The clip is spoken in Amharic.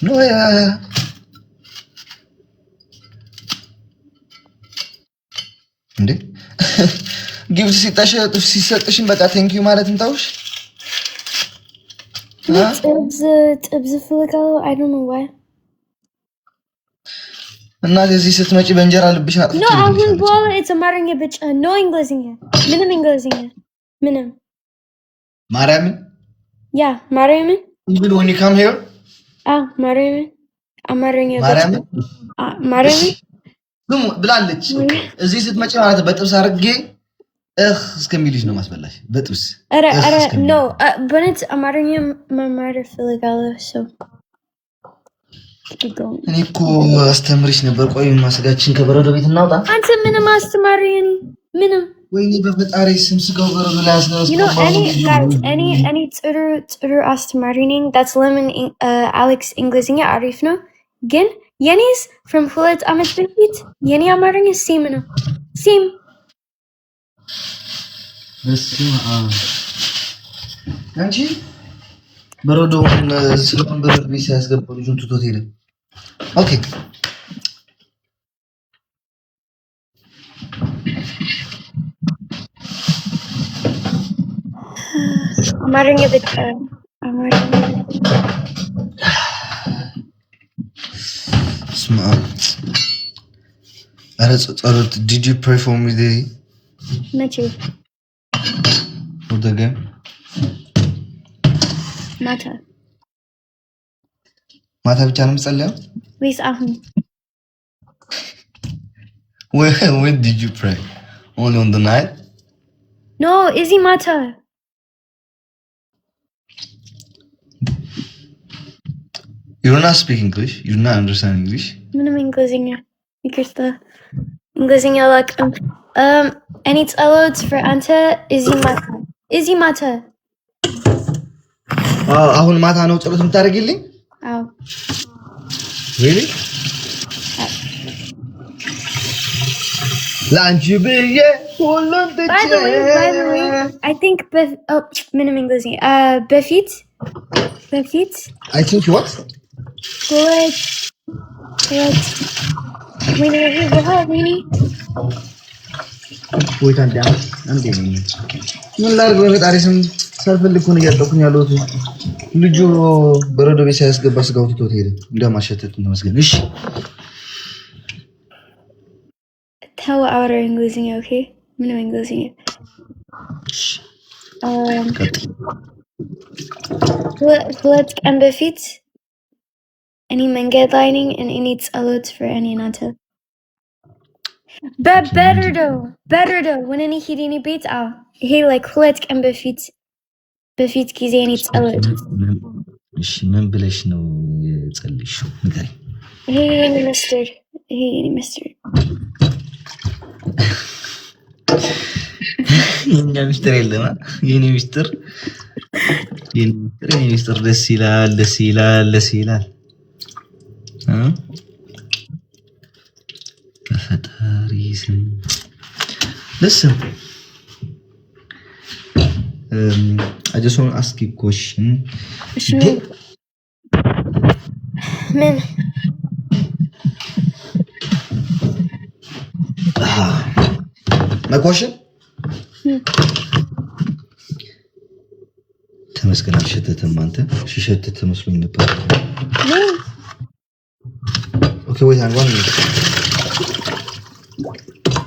No, እንዴ ጊፍት ሲሰጥሽን በቃ ቴንክ ዩ ማለት እንታውሽ ጥብዝ ፍልቃው I don't know why እና እዚህ ስትመጪ በእንጀራ ልብሽ አጥፍቼ No አሁን በኋላ it's አማርኛ ብቻ no እንግሊዝኛ ምንም እንግሊዝኛ ምንም ማርያምን Yeah ማርያምን even when you come here ማርያምን አማርኛ ማርያምን ማርያምን ምን ብላለች እዚህ ስትመጪ ማለት በጥብስ አርጌ እስከሚልሽ ነው ማስበላሽ በጥብስ አረ no በነት አማርኛ መማር ፈልጋለሁ ሰው እኔ እኮ አስተምሪሽ ነበር ቆይ ማስጋችን ከበረዶ ቤት እናውጣ አንተ ምንም አስተማሪኝ ምንም ወይኔ በፈጣሪ ስም ስጋው በረዶ ላይ አስነስ እኔ ጥሩ አስተማሪ ነኝ that's lemon Alex እንግሊዝኛ አሪፍ ነው ግን የኔስ from ሁለት ዓመት በፊት የኔ አማርኛ ሴም ነው ሴም በስመ አብ አንቺ በረዶውን ስለምን በረዶ ቤት ሲያስገባው ልጁን ትቶት ሄደ ኦኬ አማርኛ ብቻ አማርኛ ስማም ጸሎት did you pray for me today መቼ for the game ማታ ብቻ ነው የምጸልየው ወይስ አሁን when did you pray only on the night no is it ማታ you're not speaking English you're not understanding English ምንም እንግሊዝኛ ይቅርታ እንግሊዝኛ አላውቅም እኔ ጸሎት for አንተ እዚህ ማታ አሁን ማታ ነው ጸሎት የምታደርጊልኝ አዎ really ላንቺ ብዬ ሁሉን ትቼ by the way I think ምንም እንግሊዝኛ በፊት I think what wait አንዴ ምን ላድርግ በፈጣሪ ስም ሳልፈልግ ነው እያጠቁኝ ያለሁት ልጁ በረዶ ቤት ሳያስገባ ስጋው ትቶት ሄደ እንደማሸተት ተመስገን እሺ ተው አውራ እንግሊዝኛ ኦኬ ምንም እንግሊዝኛ ሁለት ቀን በፊት እኔ መንገድ ላይ ነኝ እኔ ጸሎት for እኔ እናንተ በበረዶ when እኔ ሄድ እኔ ቤት ይሄ like ሁለት ቀን በፊት ጊዜ እኔ ጸሎት እሺ ምን ብለሽ ነው የጸልይሽው ንገሪኝ ይሄ የኔ ሚስተር የኛ ሚስተር የለማ የኔ ሚስተር ደስ ይላል በፈጣሪ ስም listen I just want to ask you a question man my question ተመስገን አልሸተተም አንተ ሽሸተተ መስሎኝ ነበር okay wait hang on